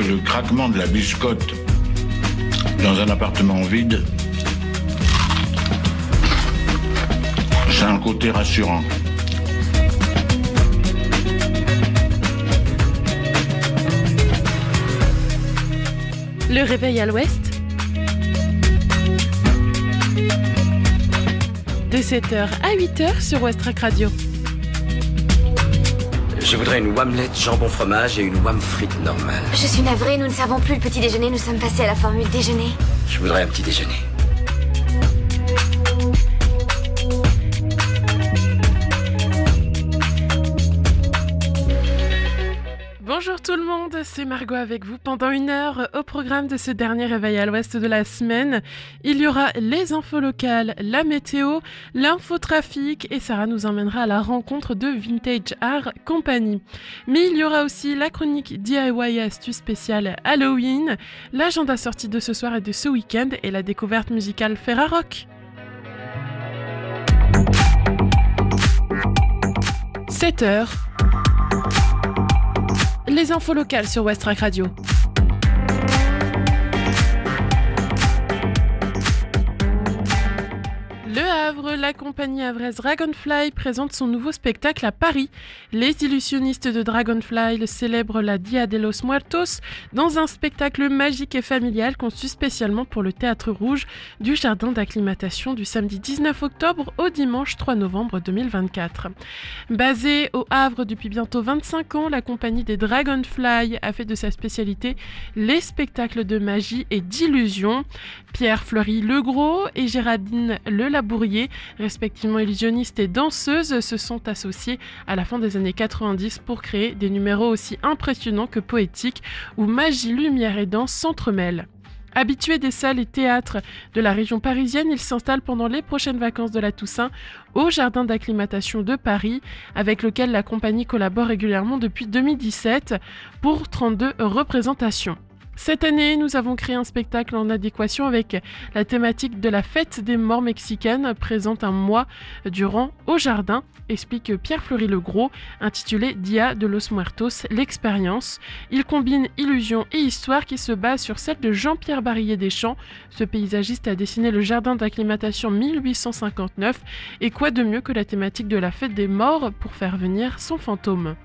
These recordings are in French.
que le craquement de la biscotte dans un appartement vide, c'est un côté rassurant. Le réveil à l'ouest, de 7h à 8h sur Ouest Radio. Je voudrais une omelette jambon fromage et une wham frite normale. Je suis navrée, nous ne servons plus le petit déjeuner, nous sommes passés à la formule déjeuner. Je voudrais un petit déjeuner. Bonjour tout le monde, c'est Margot avec vous pendant 1 heure. Au programme de ce dernier réveil à l'ouest de la semaine, il y aura les infos locales, la météo, l'infotrafic et Sarah nous emmènera à la rencontre de Vintage Art Company. Mais il y aura aussi la chronique DIY et astuces spéciales Halloween, l'agenda sortie de ce soir et de ce week-end et la découverte musicale Ferrarock. 7h. Les infos locales sur Ouest Radio. Le Havre, la compagnie havraise Dragonfly présente son nouveau spectacle à Paris. Les illusionnistes de Dragonfly célèbrent la Dia de los Muertos dans un spectacle magique et familial conçu spécialement pour le Théâtre Rouge du jardin d'acclimatation du samedi 19 octobre au dimanche 3 novembre 2024. Basée au Havre depuis bientôt 25 ans, la compagnie des Dragonfly a fait de sa spécialité les spectacles de magie et d'illusion. Pierre Fleury-Legros et Géraldine Labourier, respectivement illusionnistes et danseuses, se sont associés à la fin des années 90 pour créer des numéros aussi impressionnants que poétiques où magie, lumière et danse s'entremêlent. Habitués des salles et théâtres de la région parisienne, ils s'installent pendant les prochaines vacances de la Toussaint au jardin d'acclimatation de Paris, avec lequel la compagnie collabore régulièrement depuis 2017 pour 32 représentations. Cette année, nous avons créé un spectacle en adéquation avec la thématique de la fête des morts mexicaines, présente un mois durant au jardin, explique Pierre Fleury-Legros, intitulé Dia de los Muertos, l'expérience. Il combine illusion et histoire qui se base sur celle de Jean-Pierre Barillet-Deschamps. Ce paysagiste a dessiné le jardin d'acclimatation 1859, et quoi de mieux que la thématique de la fête des morts pour faire venir son fantôme.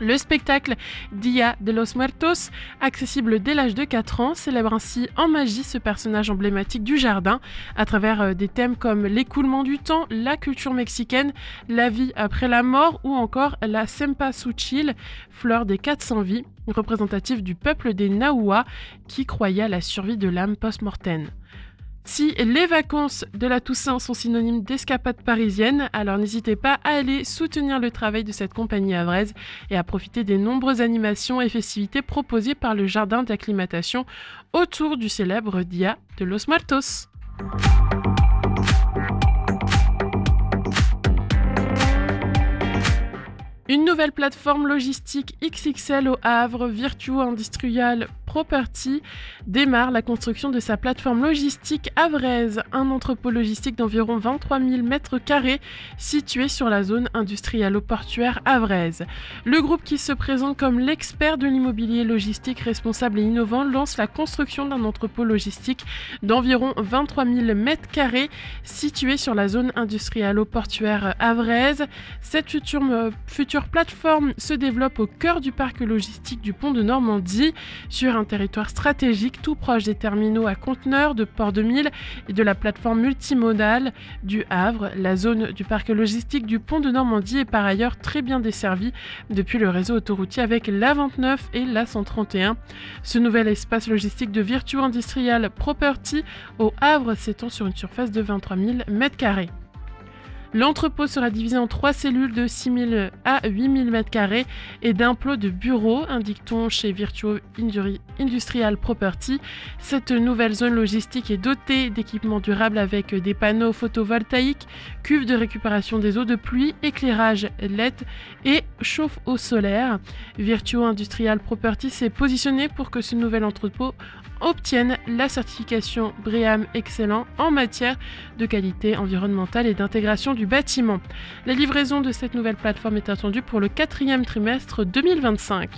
Le spectacle Dia de los Muertos, accessible dès l'âge de 4 ans, célèbre ainsi en magie ce personnage emblématique du jardin à travers des thèmes comme l'écoulement du temps, la culture mexicaine, la vie après la mort ou encore la Cempasúchil, fleur des 400 vies, représentative du peuple des Nahua qui croyait à la survie de l'âme post-mortem. Si les vacances de la Toussaint sont synonymes d'escapade parisienne, alors n'hésitez pas à aller soutenir le travail de cette compagnie havraise et à profiter des nombreuses animations et festivités proposées par le jardin d'acclimatation autour du célèbre Dia de los Muertos. Une nouvelle plateforme logistique XXL au Havre, Virtuo Industrial Property, démarre la construction de sa plateforme logistique havraise, un entrepôt logistique d'environ 23 000 m² situé sur la zone industrialo-portuaire havraise. Le groupe qui se présente comme l'expert de l'immobilier logistique responsable et innovant lance la construction d'un entrepôt logistique d'environ 23 000 m² situé sur la zone industrialo-portuaire havraise. Cette future plateforme se développe au cœur du parc logistique du pont de Normandie, sur un territoire stratégique tout proche des terminaux à conteneurs de Port-de-Mille et de la plateforme multimodale du Havre. La zone du parc logistique du pont de Normandie est par ailleurs très bien desservie depuis le réseau autoroutier avec l'A29 et l'A131. Ce nouvel espace logistique de Virtuo Industrial Property au Havre s'étend sur une surface de 23 000 m². L'entrepôt sera divisé en 3 cellules de 6 000 à 8 000 m² et d'un plot de bureaux, indique-t-on chez Virtuo Industrial Property. Cette nouvelle zone logistique est dotée d'équipements durables avec des panneaux photovoltaïques, cuves de récupération des eaux de pluie, éclairage LED et chauffe-eau solaire. Virtuo Industrial Property s'est positionné pour que ce nouvel entrepôt obtienne la certification BREEAM Excellent en matière de qualité environnementale et d'intégration du bâtiment. La livraison de cette nouvelle plateforme est attendue pour le 4e trimestre 2025.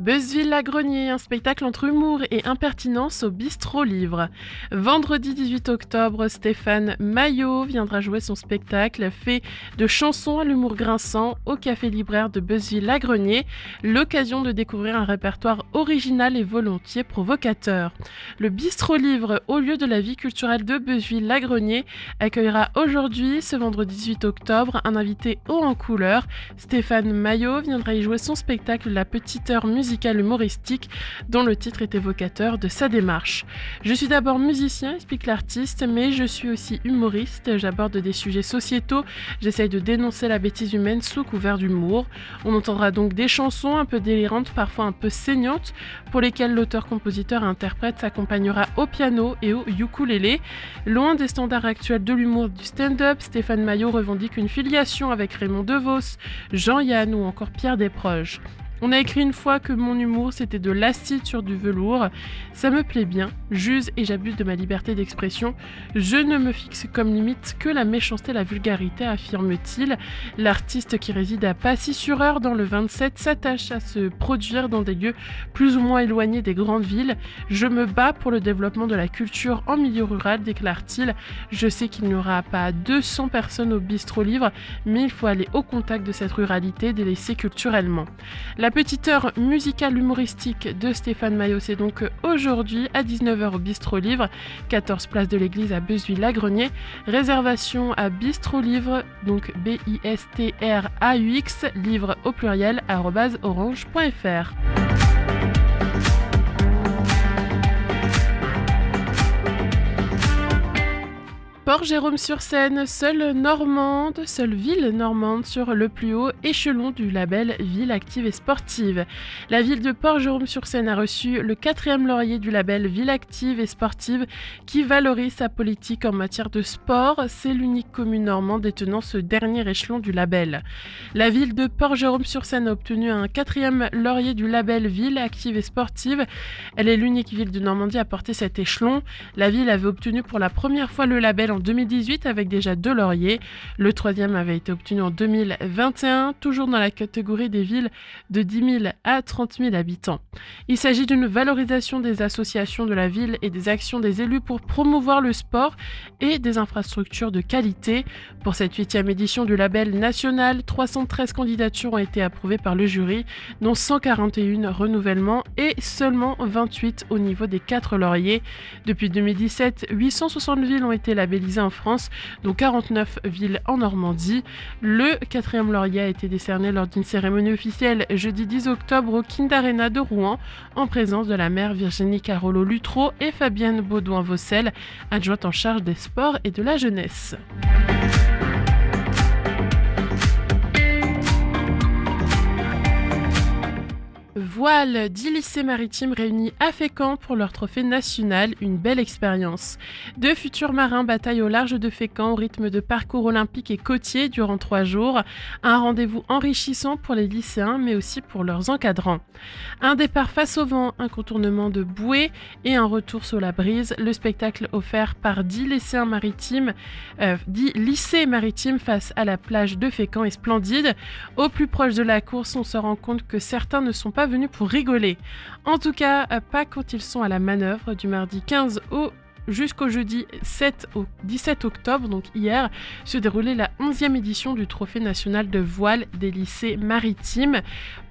Beuzeville-Lagrenier, un spectacle entre humour et impertinence au Bistrot Livre. Vendredi 18 octobre, Stéphane Maillot viendra jouer son spectacle fait de chansons à l'humour grinçant au Café Libraire de Beuzeville-Lagrenier, l'occasion de découvrir un répertoire original et volontiers provocateur. Le Bistrot Livre, au lieu de la vie culturelle de Beuzeville-Lagrenier, accueillera aujourd'hui, ce vendredi 18 octobre, un invité haut en couleur. Stéphane Maillot viendra y jouer son spectacle La Petite Heure musicale humoristique, dont le titre est évocateur de sa démarche. Je suis d'abord musicien, explique l'artiste, mais je suis aussi humoriste. J'aborde des sujets sociétaux, j'essaye de dénoncer la bêtise humaine sous couvert d'humour. On entendra donc des chansons un peu délirantes, parfois un peu saignantes, pour lesquelles l'auteur-compositeur et interprète s'accompagnera au piano et au ukulélé. Loin des standards actuels de l'humour du stand-up, Stéphane Maillot revendique une filiation avec Raymond DeVos, Jean-Yann ou encore Pierre Desproges. On a écrit une fois que mon humour c'était de l'acide sur du velours. Ça me plaît bien, j'use et j'abuse de ma liberté d'expression. Je ne me fixe comme limite que la méchanceté et la vulgarité, affirme-t-il. L'artiste qui réside à Passy-sur-Eure dans le 27 s'attache à se produire dans des lieux plus ou moins éloignés des grandes villes. Je me bats pour le développement de la culture en milieu rural, déclare-t-il. Je sais qu'il n'y aura pas 200 personnes au Bistrot Livre, mais il faut aller au contact de cette ruralité délaissée culturellement. La petite heure musicale humoristique de Stéphane Maillot, c'est donc aujourd'hui à 19h au Bistrot Livre, 14 place de l'église à Beuzeville-Lagrenier. Réservation à Bistrot Livre, donc BISTRAUX, livre au pluriel, @orange.fr. Port-Jérôme-sur-Seine, seule ville normande sur le plus haut échelon du label Ville Active et Sportive. La ville de Port-Jérôme-sur-Seine a reçu le 4e laurier du label Ville Active et Sportive qui valorise sa politique en matière de sport. C'est l'unique commune normande détenant ce dernier échelon du label. La ville de Port-Jérôme-sur-Seine a obtenu un 4e laurier du label Ville Active et Sportive. Elle est l'unique ville de Normandie à porter cet échelon. La ville avait obtenu pour la première fois le label en 2018 avec déjà 2 lauriers. Le 3e avait été obtenu en 2021, toujours dans la catégorie des villes de 10 000 à 30 000 habitants. Il s'agit d'une valorisation des associations de la ville et des actions des élus pour promouvoir le sport et des infrastructures de qualité. Pour cette 8e édition du label national, 313 candidatures ont été approuvées par le jury, dont 141 renouvellements et seulement 28 au niveau des 4 lauriers. Depuis 2017, 860 villes ont été labellisées en France, dont 49 villes en Normandie. Le 4e laurier a été décerné lors d'une cérémonie officielle jeudi 10 octobre au Kind Arena de Rouen, en présence de la maire Virginie Carolo-Luttrot et Fabienne Baudouin-Vaucel, adjointe en charge des sports et de la jeunesse. Voile, 10 lycées maritimes réunis à Fécamp pour leur trophée national, une belle expérience. 2 futurs marins bataillent au large de Fécamp au rythme de parcours olympiques et côtiers durant 3 jours. Un rendez-vous enrichissant pour les lycéens mais aussi pour leurs encadrants. Un départ face au vent, un contournement de bouée et un retour sous la brise. Le spectacle offert par 10 lycées maritimes face à la plage de Fécamp est splendide. Au plus proche de la course, on se rend compte que certains ne sont pas venus pour rigoler. En tout cas, pas quand ils sont à la manœuvre. Du mardi 15 jusqu'au jeudi 7 au 17 octobre, donc hier, se déroulait la 11e édition du Trophée national de voile des lycées maritimes,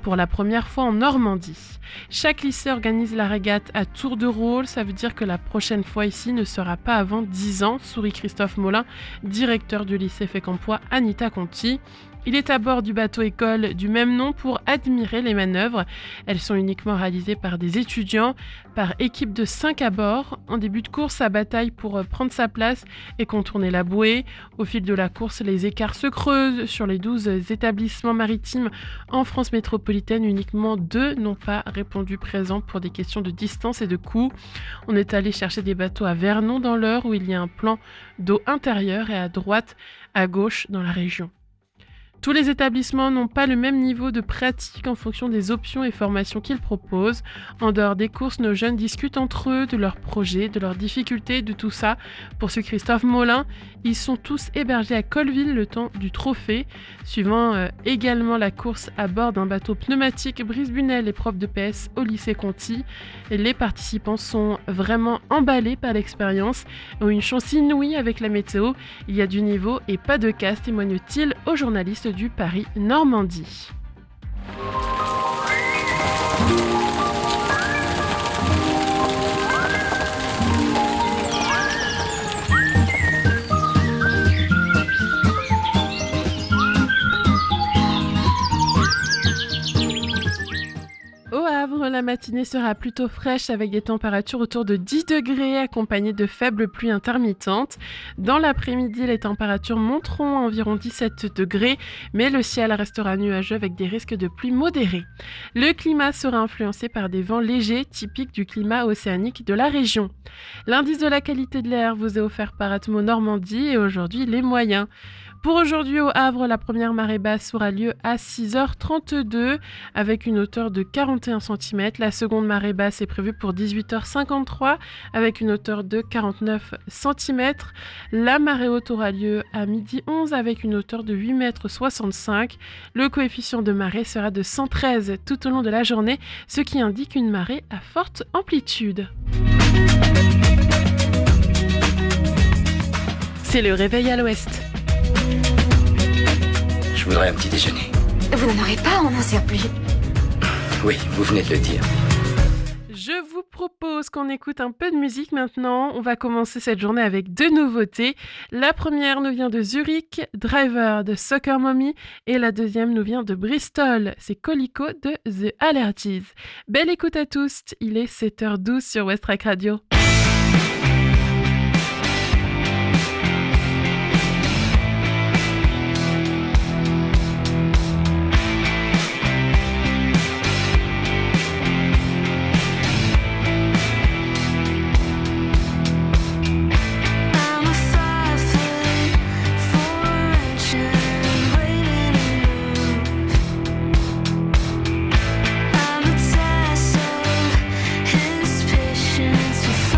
pour la première fois en Normandie. Chaque lycée organise la régate à tour de rôle, ça veut dire que la prochaine fois ici ne sera pas avant 10 ans, sourit Christophe Molin, directeur du lycée fécampois Anita Conti. Il est à bord du bateau école du même nom pour admirer les manœuvres. Elles sont uniquement réalisées par des étudiants, par équipe de 5 à bord. En début de course, ça bataille pour prendre sa place et contourner la bouée. Au fil de la course, les écarts se creusent. Sur les 12 établissements maritimes en France métropolitaine, uniquement 2 n'ont pas répondu présent pour des questions de distance et de coût. On est allé chercher des bateaux à Vernon dans l'Eure où il y a un plan d'eau intérieure et à droite, à gauche dans la région. Tous les établissements n'ont pas le même niveau de pratique en fonction des options et formations qu'ils proposent. En dehors des courses, nos jeunes discutent entre eux de leurs projets, de leurs difficultés, de tout ça. Pour ce Christophe Molin, ils sont tous hébergés à Colville le temps du trophée. Suivant également la course à bord d'un bateau pneumatique, Brice Bunel est prof de PS au lycée Conti. Et les participants sont vraiment emballés par l'expérience et ont une chance inouïe avec la météo. Il y a du niveau et pas de casse, témoigne-t-il aux journalistes du Paris Normandie. Au Havre, la matinée sera plutôt fraîche avec des températures autour de 10 degrés accompagnées de faibles pluies intermittentes. Dans l'après-midi, les températures monteront à environ 17 degrés, mais le ciel restera nuageux avec des risques de pluie modérés. Le climat sera influencé par des vents légers typiques du climat océanique de la région. L'indice de la qualité de l'air vous est offert par Atmo Normandie et aujourd'hui les moyens. Pour aujourd'hui au Havre, la première marée basse aura lieu à 6h32 avec une hauteur de 41 cm. La seconde marée basse est prévue pour 18h53 avec une hauteur de 49 cm. La marée haute aura lieu à 12h11 avec une hauteur de 8,65 m. Le coefficient de marée sera de 113 tout au long de la journée, ce qui indique une marée à forte amplitude. C'est le réveil à l'ouest. Je voudrais un petit déjeuner. Vous n'en aurez pas, on n'en sert plus. Oui, vous venez de le dire. Je vous propose qu'on écoute un peu de musique maintenant. On va commencer cette journée avec deux nouveautés. La première nous vient de Zurich, Driver de Soccer Mommy, et la deuxième nous vient de Bristol, c'est Colico de The Allergies. Belle écoute à tous, il est 7h12 sur Westrack Radio. Suspicion to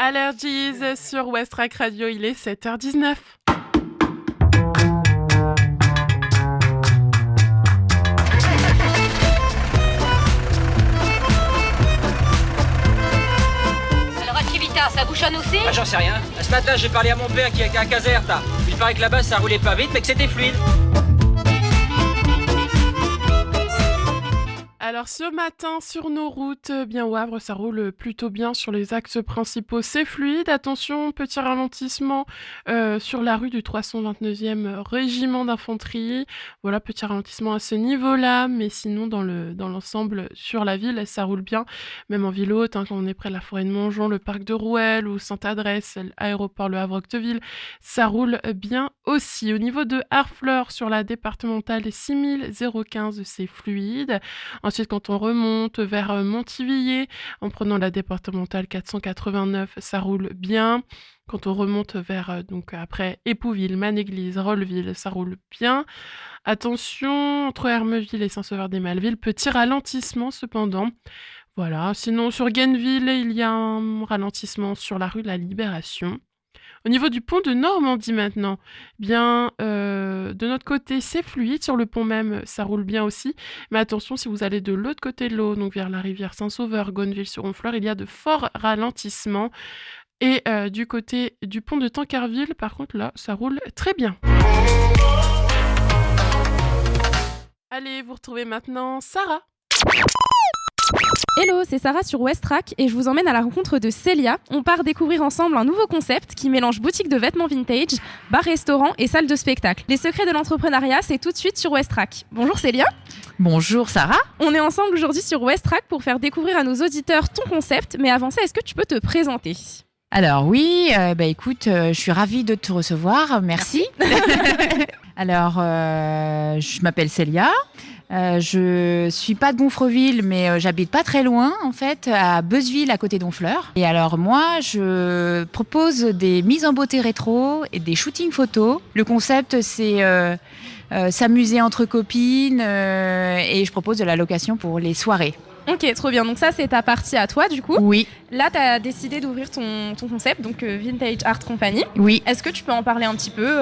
Allergies sur Westrack Radio, il est 7h19. Alors Activita, ça bouchonne aussi? Ah, j'en sais rien. Ce matin, j'ai parlé à mon père qui était à Caserta. Il paraît que là-bas, ça roulait pas vite, mais que c'était fluide. Alors ce matin sur nos routes, bien au Havre, ça roule plutôt bien sur les axes principaux, c'est fluide. Attention, petit ralentissement sur la rue du 329e régiment d'infanterie. Voilà, petit ralentissement à ce niveau-là, mais sinon dans l'ensemble sur la ville, ça roule bien. Même en ville haute, quand on est près de la forêt de Montjean, le parc de Rouelle ou Sainte-Adresse, l'aéroport Le Havre-Octeville, ça roule bien aussi. Au niveau de Harfleur, sur la départementale 6015, c'est fluide. Ensuite, quand on remonte vers Montivilliers, en prenant la départementale 489, ça roule bien. Quand on remonte vers, donc après Épouville, Manéglise, Rolleville, ça roule bien. Attention, entre Hermeville et Saint-Sauveur-des-Malvilles, petit ralentissement cependant. Voilà, sinon sur Guenneville, il y a un ralentissement sur la rue de la Libération. Au niveau du pont de Normandie maintenant, bien de notre côté c'est fluide, sur le pont même ça roule bien aussi, mais attention si vous allez de l'autre côté de l'eau, donc vers la rivière Saint-Sauveur, Gonneville-sur-Honfleur, il y a de forts ralentissements. Et du côté du pont de Tancarville, par contre là ça roule très bien. Allez, vous retrouvez maintenant Sarah. Hello, c'est Sarah sur Westrack et je vous emmène à la rencontre de Célia. On part découvrir ensemble un nouveau concept qui mélange boutique de vêtements vintage, bar-restaurant et salle de spectacle. Les secrets de l'entrepreneuriat, c'est tout de suite sur Westrack. Bonjour Célia. Bonjour Sarah. On est ensemble aujourd'hui sur Westrack pour faire découvrir à nos auditeurs ton concept, mais avant ça, est-ce que tu peux te présenter ? Alors oui, écoute, je suis ravie de te recevoir, merci. Alors, je m'appelle Célia. Je suis pas de Gonfreville, mais j'habite pas très loin, en fait, à Beuzeville, à côté d'Honfleur. Et alors moi, je propose des mises en beauté rétro et des shootings photos. Le concept, c'est s'amuser entre copines et je propose de la location pour les soirées. Ok, trop bien. Donc ça, c'est ta partie à toi, du coup. Oui. Là, tu as décidé d'ouvrir ton concept, donc Vintage Art Company. Oui. Est-ce que tu peux en parler un petit peu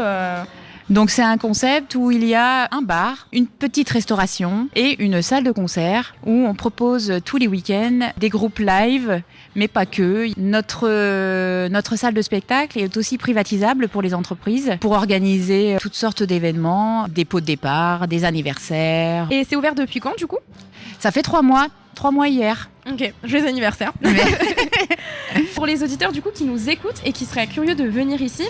Donc c'est un concept où il y a un bar, une petite restauration et une salle de concert où on propose tous les week-ends des groupes live, mais pas que. Notre salle de spectacle est aussi privatisable pour les entreprises pour organiser toutes sortes d'événements, des pots de départ, des anniversaires. Et c'est ouvert depuis quand, du coup ? Ça fait 3 mois hier. Ok, joyeux anniversaire. Pour les auditeurs du coup qui nous écoutent et qui seraient curieux de venir ici,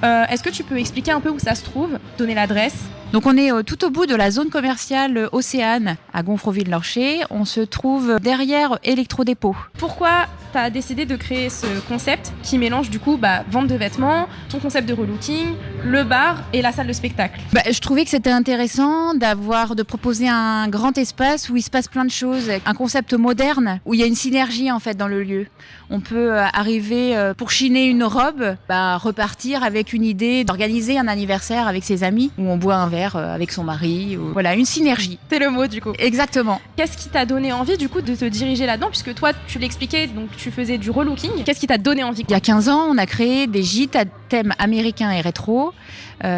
est-ce que tu peux expliquer un peu où ça se trouve, donner l'adresse ? Donc on est tout au bout de la zone commerciale Océane à Gonfreville-Lorcher. On se trouve derrière Electrodépôt. Pourquoi tu as décidé de créer ce concept qui mélange du coup vente de vêtements, ton concept de relooking, le bar et la salle de spectacle ? Je trouvais que c'était intéressant de proposer un grand espace où il se passe plein de choses, un concept moderne où il y a une synergie en fait dans le lieu. On peut arriver pour chiner une robe, repartir avec une idée d'organiser un anniversaire avec ses amis où on boit un verre avec son mari. Voilà, une synergie. C'est le mot du coup. Exactement. Qu'est-ce qui t'a donné envie du coup de te diriger là-dedans, puisque toi tu l'expliquais, donc tu faisais du relooking. Qu'est-ce qui t'a donné envie ? Il y a 15 ans, on a créé des gîtes à thème américain et rétro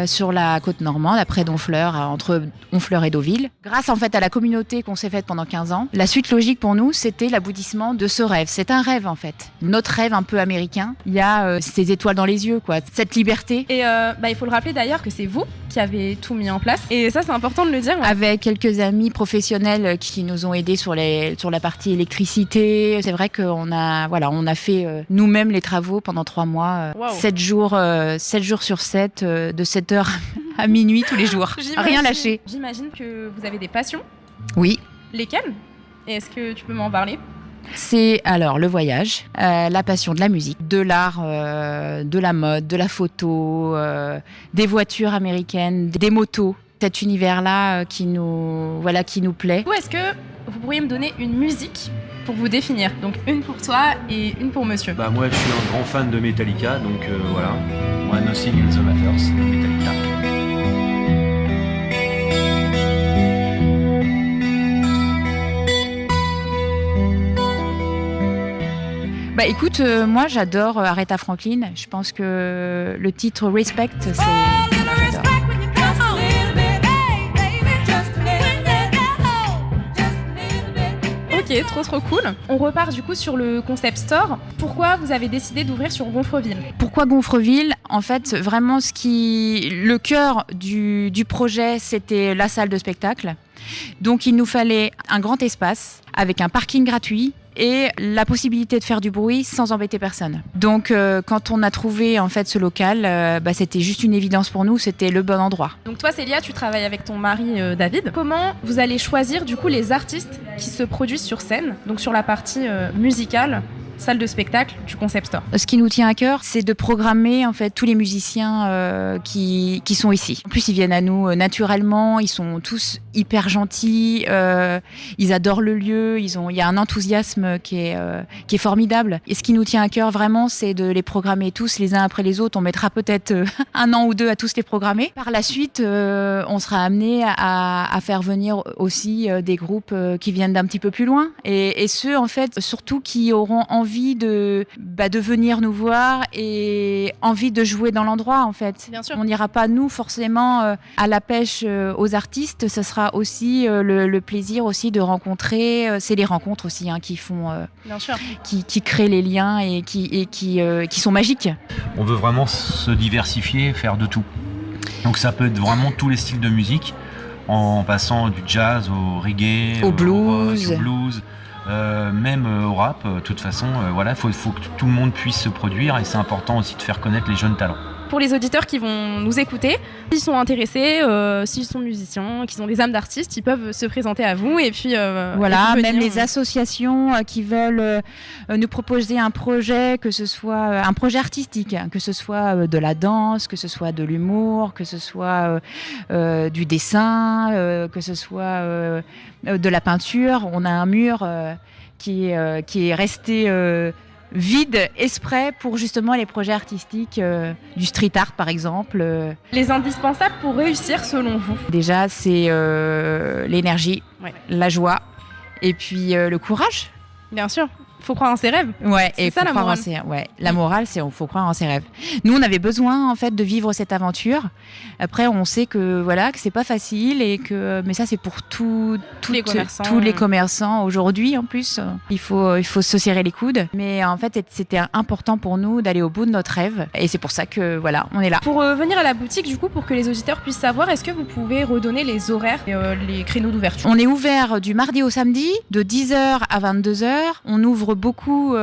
sur la côte normande, après d'Honfleur, entre Honfleur et Deauville. Grâce en fait à la communauté qu'on s'est faite pendant 15 ans, la suite logique pour nous, c'était l'aboutissement de ce rêve. C'est un rêve en fait. Notre rêve un peu américain. Il y a ces étoiles dans les yeux, quoi. Cette liberté. Et il faut le rappeler d'ailleurs que c'est vous qui avez tout mis en place. Et ça, c'est important de le dire. Ouais. Avec quelques amis professionnels qui nous ont aidés sur la partie électricité. C'est vrai qu'on a fait nous-mêmes les travaux pendant 3 mois, 7 jours sur 7, de 7h à minuit tous les jours. Rien lâché. J'imagine que vous avez des passions. Oui. Lesquelles ? Et est-ce que tu peux m'en parler ? C'est alors le voyage, la passion de la musique, de l'art, de la mode, de la photo, des voitures américaines, des motos. Cet univers-là qui nous plaît. Ou est-ce que vous pourriez me donner une musique pour vous définir ? Donc une pour toi et une pour monsieur. Moi je suis un grand fan de Metallica, donc voilà. Moi, Nothing in the Matters, Metallica. Bah écoute, moi j'adore Aretha Franklin. Je pense que le titre Respect, c'est... J'adore. Ok, trop cool. On repart du coup sur le concept store. Pourquoi vous avez décidé d'ouvrir sur Gonfreville ? Pourquoi Gonfreville ? En fait, vraiment, le cœur du projet, c'était la salle de spectacle. Donc, il nous fallait un grand espace avec un parking gratuit et la possibilité de faire du bruit sans embêter personne. Donc, quand on a trouvé en fait ce local, c'était juste une évidence pour nous, c'était le bon endroit. Donc toi, Célia, tu travailles avec ton mari David. Comment vous allez choisir du coup les artistes qui se produisent sur scène, donc sur la partie musicale, salle de spectacle du concept store? Ce qui nous tient à cœur, c'est de programmer en fait tous les musiciens qui sont ici. En plus, ils viennent à nous naturellement, ils sont tous hyper gentils, ils adorent le lieu, il y a un enthousiasme qui est formidable. Et ce qui nous tient à cœur vraiment, c'est de les programmer tous les uns après les autres. On mettra peut-être 1 an ou 2 à tous les programmer. Par la suite, on sera amené à faire venir aussi des groupes qui viennent d'un petit peu plus loin et ceux en fait surtout qui auront envie de venir nous voir et envie de jouer dans l'endroit en fait. Bien sûr. On n'ira pas nous forcément à la pêche aux artistes, ce sera aussi le plaisir aussi de rencontrer, c'est les rencontres aussi qui font, Bien sûr. qui créent les liens et qui sont magiques. On veut vraiment se diversifier, faire de tout. Donc ça peut être vraiment tous les styles de musique, en passant du jazz au reggae, Au blues. rock, au blues. Même au rap, de toute façon, faut que tout le monde puisse se produire et c'est important aussi de faire connaître les jeunes talents. Pour les auditeurs qui vont nous écouter, s'ils sont intéressés, s'ils sont musiciens, qu'ils ont des âmes d'artistes, ils peuvent se présenter à vous et puis voilà, et puis même venir, les associations qui veulent nous proposer un projet, que ce soit un projet artistique, que ce soit de la danse, que ce soit de l'humour, que ce soit du dessin, que ce soit de la peinture. On a un mur qui est resté vide, exprès pour justement les projets artistiques, du street art par exemple. Les indispensables pour réussir selon vous? Déjà, c'est l'énergie, Ouais. la joie et puis le courage. Bien sûr, faut croire en ses rêves. Ouais, C'est et ça, faut la croire morale. la morale, c'est faut croire en ses rêves. Nous, on avait besoin en fait de vivre cette aventure. Après, on sait que voilà, que c'est pas facile et que mais ça c'est pour tous les commerçants aujourd'hui en plus. Il faut se serrer les coudes. Mais en fait, c'était important pour nous d'aller au bout de notre rêve et c'est pour ça que voilà, on est là. Pour venir à la boutique, du coup, pour que les auditeurs puissent savoir, est-ce que vous pouvez redonner les horaires et les créneaux d'ouverture? On est ouvert du mardi au samedi, de 10h à 22h. On ouvre beaucoup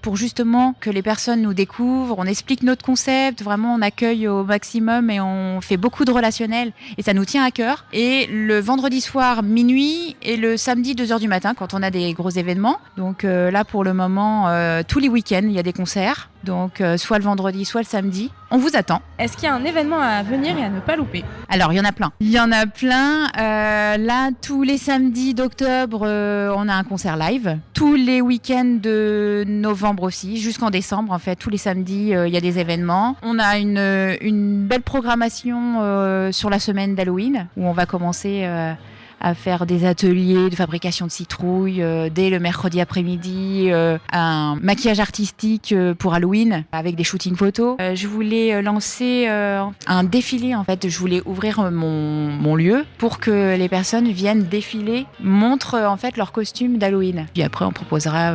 pour justement que les personnes nous découvrent. On explique notre concept, vraiment on accueille au maximum et on fait beaucoup de relationnel et ça nous tient à cœur. Et le vendredi soir minuit et le samedi 2h du matin quand on a des gros événements. Donc là pour le moment, tous les week-ends il y a des concerts. Donc soit le vendredi, soit le samedi. On vous attend. Est-ce qu'il y a un événement à venir et à ne pas louper? Alors, il y en a plein. Il y en a plein. Là, tous les samedis d'octobre, on a un concert live. Tous les week-ends de novembre aussi, jusqu'en décembre, en fait. Tous les samedis, il y a des événements. On a une belle programmation sur la semaine d'Halloween, où on va commencer à faire des ateliers de fabrication de citrouilles dès le mercredi après-midi, un maquillage artistique pour Halloween avec des shootings photos. Je voulais lancer un défilé en fait. Je voulais ouvrir mon lieu pour que les personnes viennent défiler, montrent en fait leur costume d'Halloween. Puis après on proposera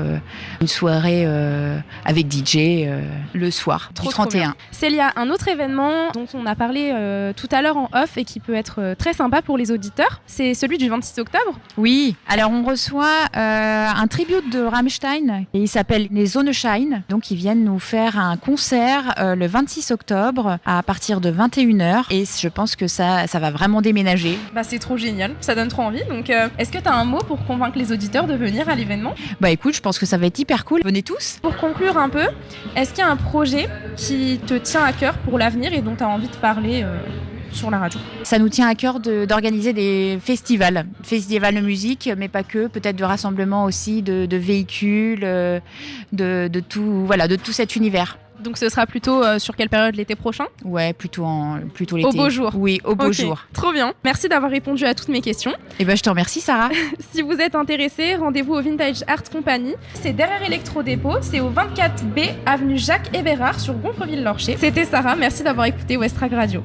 une soirée avec DJ le soir du 31. Célia, un autre événement dont on a parlé tout à l'heure en off et qui peut être très sympa pour les auditeurs, c'est celui du 26 octobre. Oui, alors on reçoit un tribute de Rammstein et il s'appelle les Sonnenschein. Donc ils viennent nous faire un concert le 26 octobre à partir de 21h et je pense que ça va vraiment déménager. Bah c'est trop génial, ça donne trop envie. Donc est-ce que tu as un mot pour convaincre les auditeurs de venir à l'événement? Bah écoute, je pense que ça va être hyper cool. Venez tous. Pour conclure un peu, est-ce qu'il y a un projet qui te tient à cœur pour l'avenir et dont tu as envie de parler sur la radio? Ça nous tient à cœur d'organiser des festivals de musique, mais pas que, peut-être de rassemblement aussi de véhicules, de tout cet univers. Donc ce sera plutôt sur quelle période, l'été prochain? Ouais, plutôt l'été. Au beau jour. Oui, au beau Ok, jour. Trop bien. Merci d'avoir répondu à toutes mes questions. Et ben je te remercie Sarah. Si vous êtes intéressé, rendez-vous au Vintage Art Company. C'est derrière Electro-Dépôt, c'est au 24B avenue Jacques Évérard sur Gonfreville-Lorcher. C'était Sarah, merci d'avoir écouté Westrack Radio.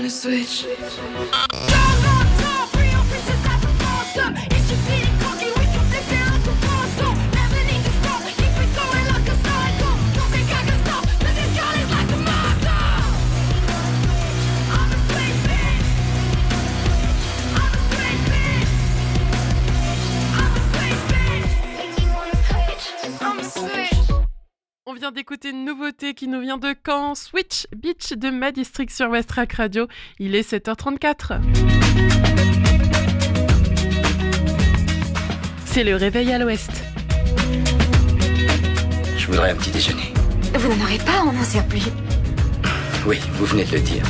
wanna switch. On vient d'écouter une nouveauté qui nous vient de Caen, Switch Beach de Ma District sur Westrack Radio. Il est 7h34. C'est le réveil à l'ouest. Je voudrais un petit déjeuner. Vous n'en aurez pas, on n'en sert plus. Oui, vous venez de le dire.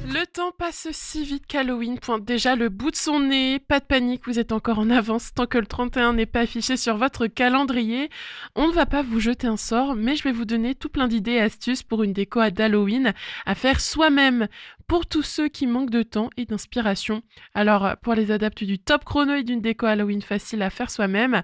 Le temps passe si vite qu'Halloween pointe déjà le bout de son nez. Pas de panique, vous êtes encore en avance tant que le 31 n'est pas affiché sur votre calendrier. On ne va pas vous jeter un sort, mais je vais vous donner tout plein d'idées et astuces pour une déco d'Halloween à faire soi-même. Pour tous ceux qui manquent de temps et d'inspiration. Alors, pour les adeptes du top chrono et d'une déco Halloween facile à faire soi-même,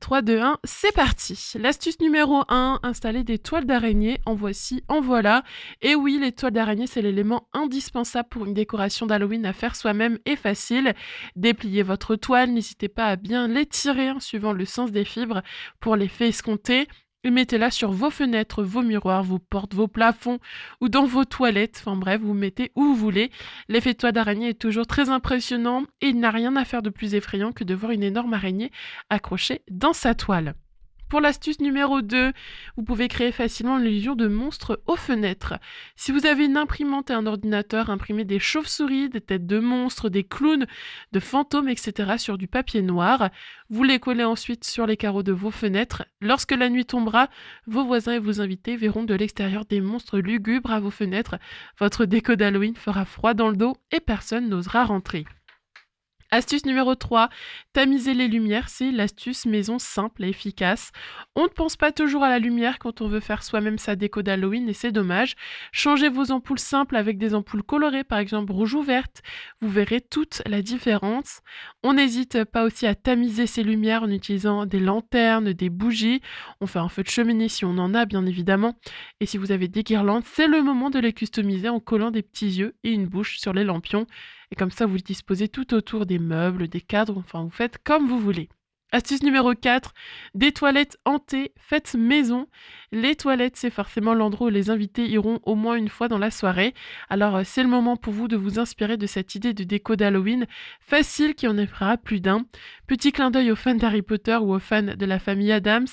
3, 2, 1, c'est parti. L'astuce numéro 1, installer des toiles d'araignée. En voici, en voilà. Et oui, les toiles d'araignée, c'est l'élément indispensable pour une décoration d'Halloween à faire soi-même et facile. Dépliez votre toile, n'hésitez pas à bien l'étirer suivant le sens des fibres pour l'effet escompté. Et mettez-la sur vos fenêtres, vos miroirs, vos portes, vos plafonds ou dans vos toilettes. Enfin bref, vous mettez où vous voulez. L'effet toile d'araignée est toujours très impressionnant et il n'a rien à faire de plus effrayant que de voir une énorme araignée accrochée dans sa toile. Pour l'astuce numéro 2, vous pouvez créer facilement l'illusion de monstres aux fenêtres. Si vous avez une imprimante et un ordinateur, imprimez des chauves-souris, des têtes de monstres, des clowns, de fantômes, etc. sur du papier noir. Vous les collez ensuite sur les carreaux de vos fenêtres. Lorsque la nuit tombera, vos voisins et vos invités verront de l'extérieur des monstres lugubres à vos fenêtres. Votre déco d'Halloween fera froid dans le dos et personne n'osera rentrer. Astuce numéro 3, tamiser les lumières, c'est l'astuce maison simple et efficace. On ne pense pas toujours à la lumière quand on veut faire soi-même sa déco d'Halloween et c'est dommage. Changez vos ampoules simples avec des ampoules colorées, par exemple rouge ou verte. Vous verrez toute la différence. On n'hésite pas aussi à tamiser ces lumières en utilisant des lanternes, des bougies. On fait un feu de cheminée si on en a, bien évidemment. Et si vous avez des guirlandes, c'est le moment de les customiser en collant des petits yeux et une bouche sur les lampions. Et comme ça, vous le disposez tout autour des meubles, des cadres, enfin vous faites comme vous voulez. Astuce numéro 4, des toilettes hantées, faites maison. Les toilettes, c'est forcément l'endroit où les invités iront au moins une fois dans la soirée. Alors c'est le moment pour vous de vous inspirer de cette idée de déco d'Halloween facile qui en effraiera plus d'un. Petit clin d'œil aux fans d'Harry Potter ou aux fans de la famille Addams.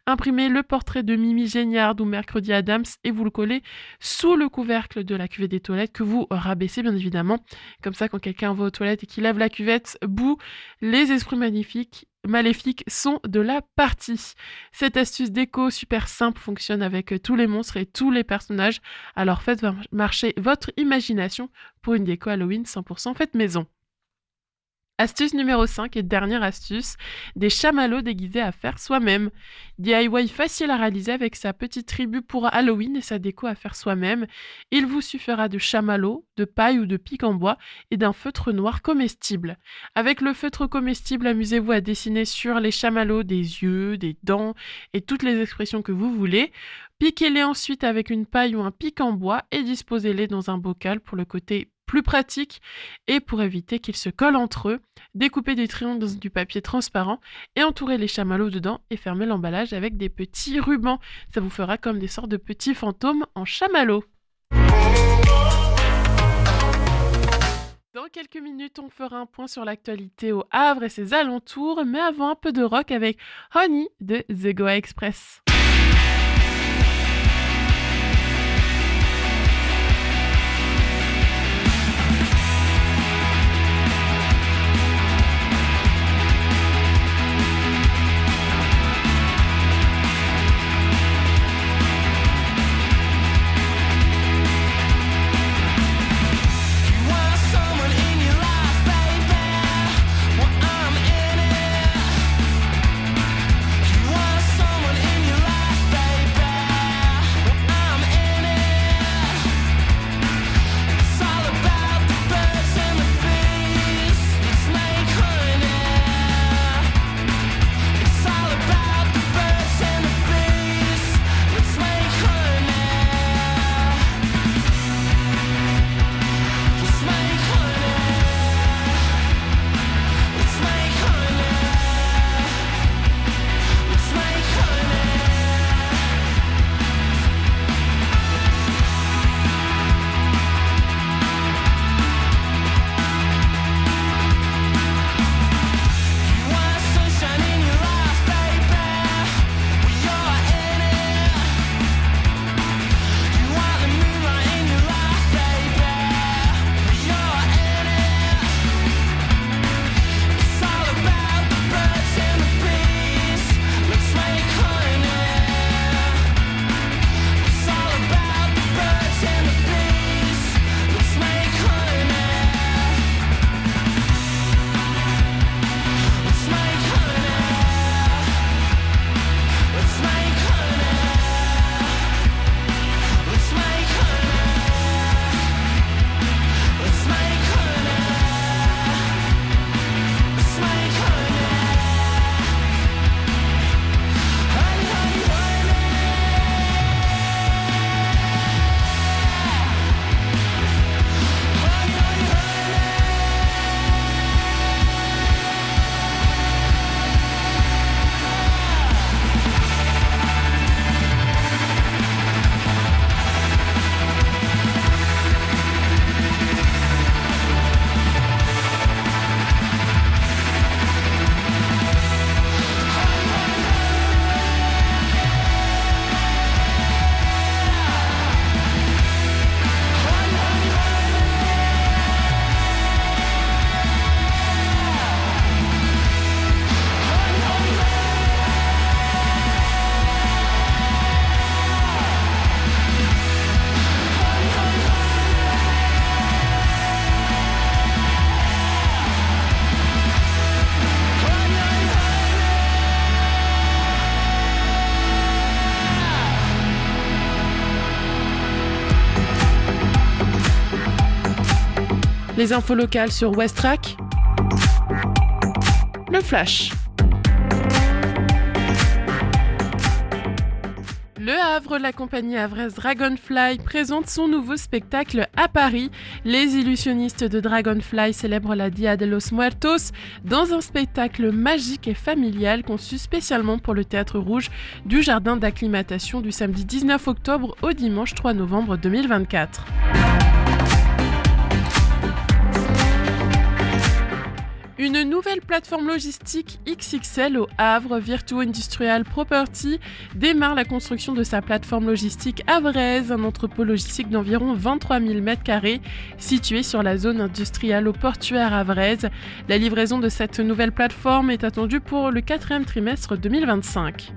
Imprimez le portrait de Mimi Géniard ou Mercredi Addams et vous le collez sous le couvercle de la cuvette des toilettes que vous rabaissez bien évidemment. Comme ça, quand quelqu'un va aux toilettes et qu'il lave la cuvette, bouh, les esprits maléfiques sont de la partie. Cette astuce déco super simple fonctionne avec tous les monstres et tous les personnages. Alors faites marcher votre imagination pour une déco Halloween 100% faite maison. Astuce numéro 5 et dernière astuce, des chamallows déguisés à faire soi-même. DIY facile à réaliser avec sa petite tribu pour Halloween et sa déco à faire soi-même. Il vous suffira de chamallows, de paille ou de pic en bois et d'un feutre noir comestible. Avec le feutre comestible, amusez-vous à dessiner sur les chamallows des yeux, des dents et toutes les expressions que vous voulez. Piquez-les ensuite avec une paille ou un pic en bois et disposez-les dans un bocal pour le côté plus pratique et pour éviter qu'ils se collent entre eux. Découpez des triangles dans du papier transparent et entourez les chamallows dedans et fermez l'emballage avec des petits rubans. Ça vous fera comme des sortes de petits fantômes en chamallows. Dans quelques minutes, on fera un point sur l'actualité au Havre et ses alentours, mais avant un peu de rock avec Honey de The Goa Express. Someone in your Les infos locales sur Westrack. Le Flash. Le Havre, la compagnie havraise Dragonfly présente son nouveau spectacle à Paris. Les illusionnistes de Dragonfly célèbrent la Dia de los Muertos dans un spectacle magique et familial conçu spécialement pour le Théâtre Rouge du Jardin d'acclimatation du samedi 19 octobre au dimanche 3 novembre 2024. Une nouvelle plateforme logistique XXL au Havre, Virtuo Industrial Property, démarre la construction de sa plateforme logistique havraise, un entrepôt logistique d'environ 23 000 m² situé sur la zone industrielle portuaire havraise. La livraison de cette nouvelle plateforme est attendue pour le 4e trimestre 2025.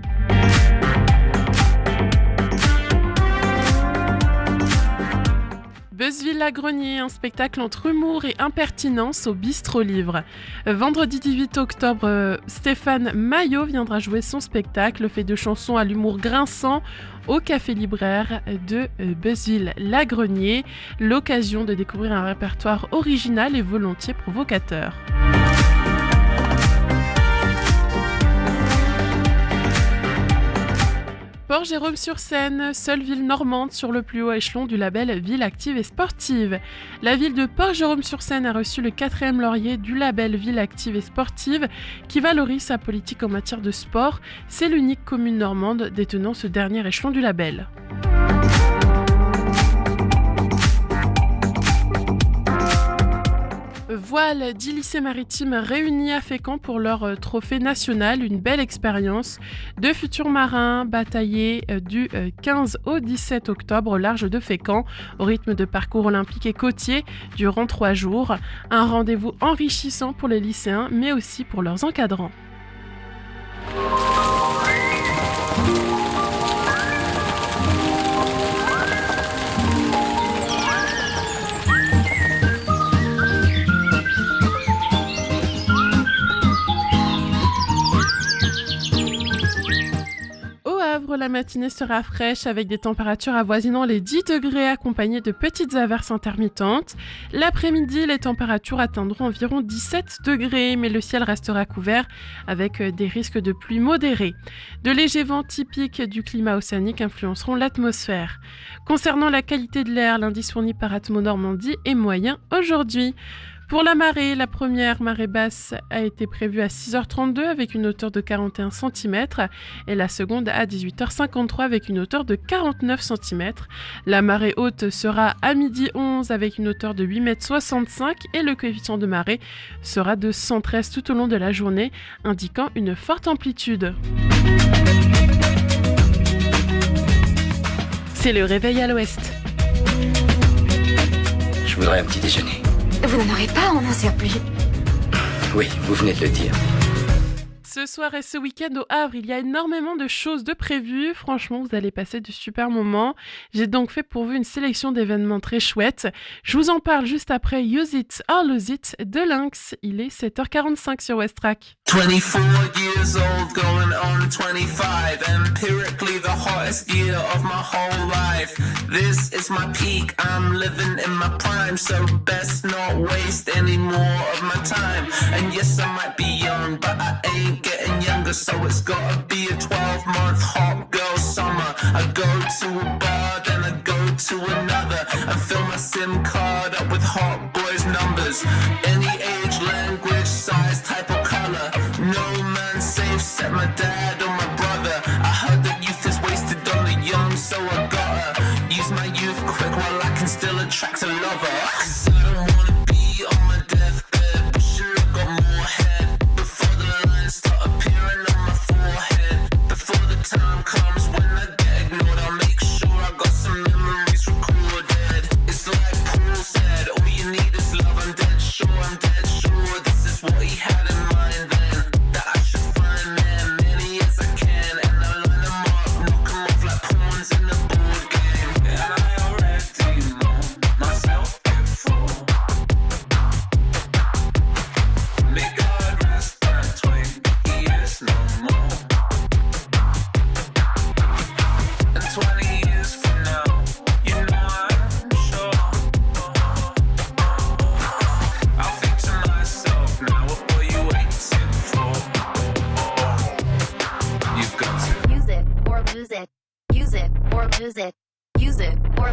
Buzzville-la-Grenier, un spectacle entre humour et impertinence au Bistrot Livre. Vendredi 18 octobre, Stéphane Maillot viendra jouer son spectacle fait de chansons à l'humour grinçant au Café Libraire de Buzzville-la-Grenier. L'occasion de découvrir un répertoire original et volontiers provocateur. Port-Jérôme-sur-Seine, seule ville normande sur le plus haut échelon du label Ville Active et Sportive. La ville de Port-Jérôme-sur-Seine a reçu le 4e laurier du label Ville Active et Sportive qui valorise sa politique en matière de sport. C'est l'unique commune normande détenant ce dernier échelon du label. Voile, 10 lycées maritimes réunis à Fécamp pour leur trophée national, une belle expérience. De futurs marins bataillés du 15 au 17 octobre au large de Fécamp, au rythme de parcours olympique et côtier durant 3 jours. Un rendez-vous enrichissant pour les lycéens, mais aussi pour leurs encadrants. La matinée sera fraîche avec des températures avoisinant les 10 degrés accompagnées de petites averses intermittentes. L'après-midi, les températures atteindront environ 17 degrés, mais le ciel restera couvert avec des risques de pluie modérés. De légers vents typiques du climat océanique influenceront l'atmosphère. Concernant la qualité de l'air, l'indice fourni par Atmo Normandie est moyen aujourd'hui. Pour la marée, la première marée basse a été prévue à 6h32 avec une hauteur de 41 cm et la seconde à 18h53 avec une hauteur de 49 cm. La marée haute sera à midi 11 avec une hauteur de 8,65 m et le coefficient de marée sera de 113 tout au long de la journée, indiquant une forte amplitude. C'est le réveil à l'ouest. Je voudrais un petit déjeuner. Vous n'en aurez pas, on n'en sert plus. Oui, vous venez de le dire. Ce soir et ce week-end au Havre, il y a énormément de choses de prévues. Franchement, vous allez passer de super moments. J'ai donc fait pour vous une sélection d'événements très chouettes. Je vous en parle juste après Use It or Lose It de Lynx. Il est 7h45 sur Westrack. 24 years old, going on 25. Empirically the hottest year of my whole life. This is my peak, I'm living in my prime. So best not waste any more of my time. And yes, I might be young, but I ain't getting younger. So it's gotta be a 12-month hot girl summer. I go to a bar, then I go to another. I fill my SIM card up with hot boys' numbers. Any age, language, size, type or color. No man safe except my dad or my brother. I heard that youth is wasted on the young, so I gotta use my youth quick while I can still attract a lover. 'Cause I don't wanna be on my deathbed, wishing I got more head before the lines start appearing on my forehead. Before the time comes when I get ignored, I'll make sure I got some memories recorded. It's like Paul said, all you need is love. I'm dead sure this is what he had in mind then. That I should find them many as I can, and I'll line them up, knock them off like pawns in a board game. And I already know myself before.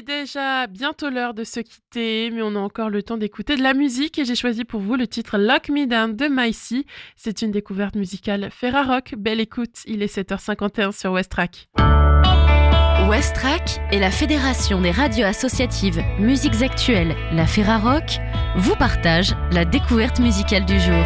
est déjà bientôt l'heure de se quitter, mais on a encore le temps d'écouter de la musique et j'ai choisi pour vous le titre Lock Me Down de Maïsi. C'est une découverte musicale Ferrarock. Belle écoute, il est 7h51 sur Westrack. Westrack et la Fédération des radios associatives Musiques Actuelles, la Ferrarock, vous partagent la découverte musicale du jour.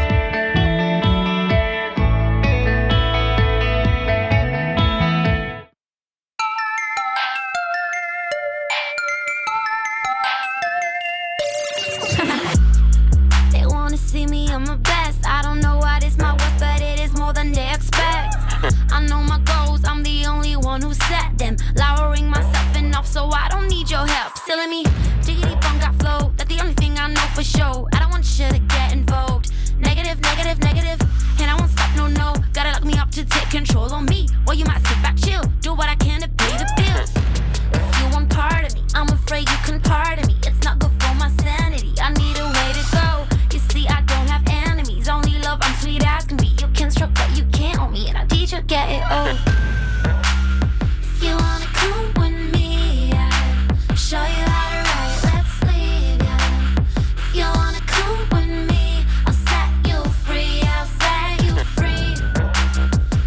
They wanna see me at my best. I don't know what is my worth, but it is more than they expect. I know my goals, I'm the only one who set them. Lowering myself enough so I don't need your help. Silly me, jiggity bum got flow. That's the only thing I know for sure. I don't want shit to get involved. Negative, negative, negative. And I won't stop, no, no. Gotta lock me up to take control on me. Well, you might sit back, chill. Do what I can to pay the bills. If you want part of me, I'm afraid you can pardon me. It's not good for my sanity. I need a way to go. You see, I don't have enemies. Only love, I'm sweet as can be. You can stroke, but you can't own me. And I teach you, get it, oh. If you wanna come with me, I'll show you how to ride. Let's leave, yeah. If you wanna come with me, I'll set you free. I'll set you free.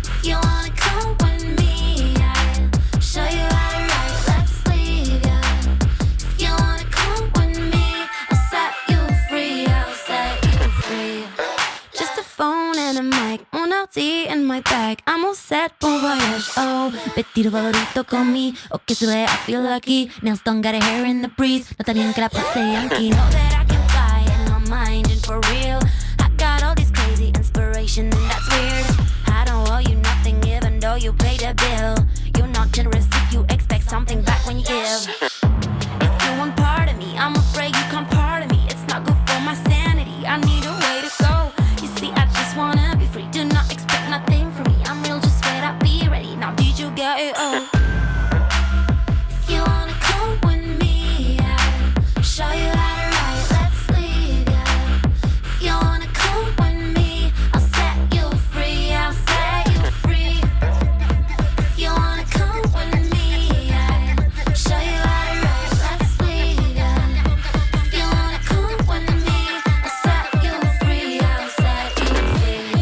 If you wanna come with me, I'll show you how to ride. Let's leave, yeah. If you wanna come with me, I'll set you free. I'll set you free. Just a phone and a mic, un ordi in my bag. I'm all set, bon voyage. Oh, vestido favorito con mi, okay, so I feel lucky. Nails done, got a hair in the breeze. No está bien que la pase yankee. Know that I can fly in my mind and for real. I got all this crazy inspiration and that's weird. I don't owe you nothing even though you pay the bill. You're not generous if you expect something back when you give. If you want part of me, I'm afraid you can't part of me. It's not good for my sanity. I need a way to go. You see, I just wanna be free. Do not expect nothing from me. I'm real, just wait, I'll be ready. Now did you get it? Oh. If you wanna come with me, I'll show you how to ride. Let's leave, yeah. If you wanna come with me, I'll set you free. I'll set you free. If you wanna come with me, I'll show you how to ride. Let's leave, yeah. If you wanna come with me, I'll set you free. I'll set you free.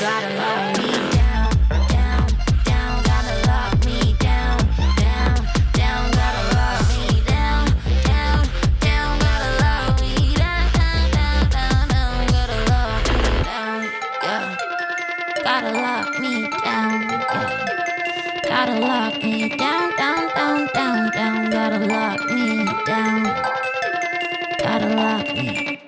Gotta lock me down, down, down. Gotta lock me down, down, down. Gotta lock me down, down, down. Gotta lock me down, down, down, down. Gotta lock me down, yeah. Gotta lock me down, yeah. Gotta lock me down, down, down, down, down. Gotta lock me down. Gotta lock me.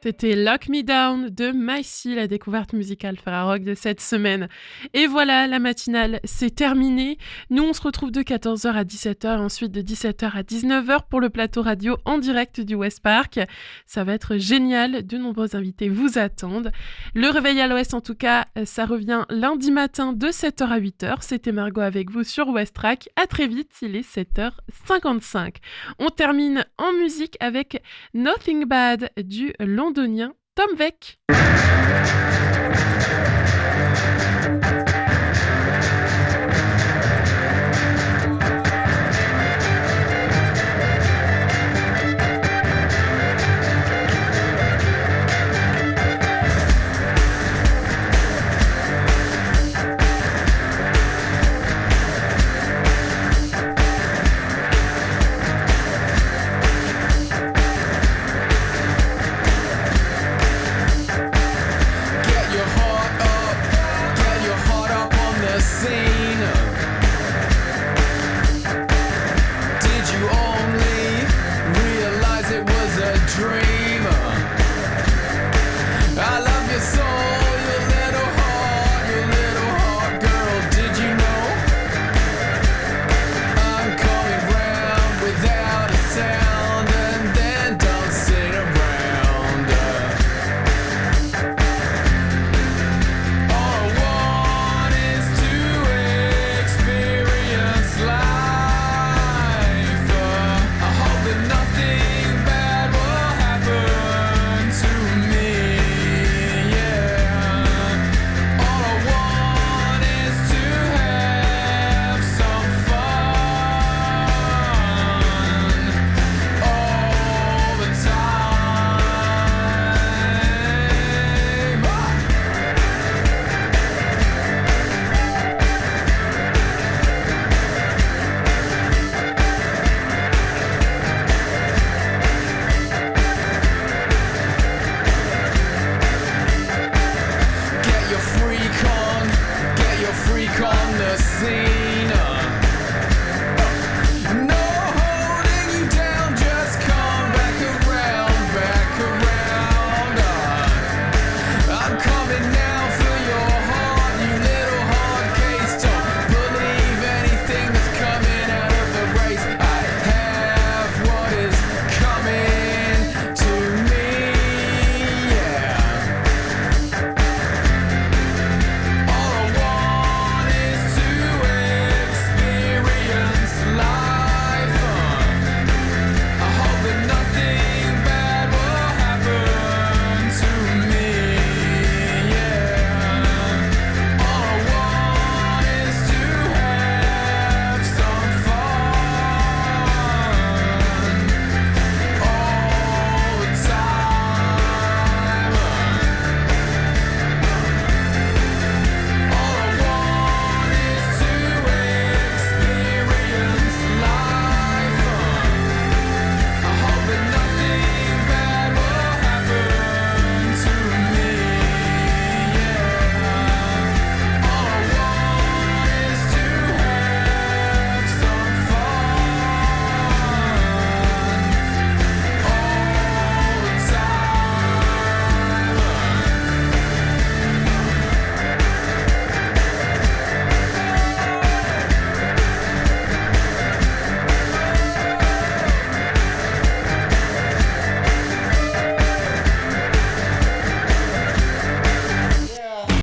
C'était Lock Me Down de Maïsi, la découverte musicale Ferrarock de cette semaine. Et voilà, la matinale, c'est terminé. Nous, on se retrouve de 14h à 17h, ensuite de 17h à 19h pour le plateau radio en direct du West Park. Ça va être génial, de nombreux invités vous attendent. Le réveil à l'Ouest, en tout cas, ça revient lundi matin de 7h à 8h. C'était Margot avec vous sur Westrack. À très vite, il est 7h55. On termine en musique avec Nothing Bad du londonien Tom Veck.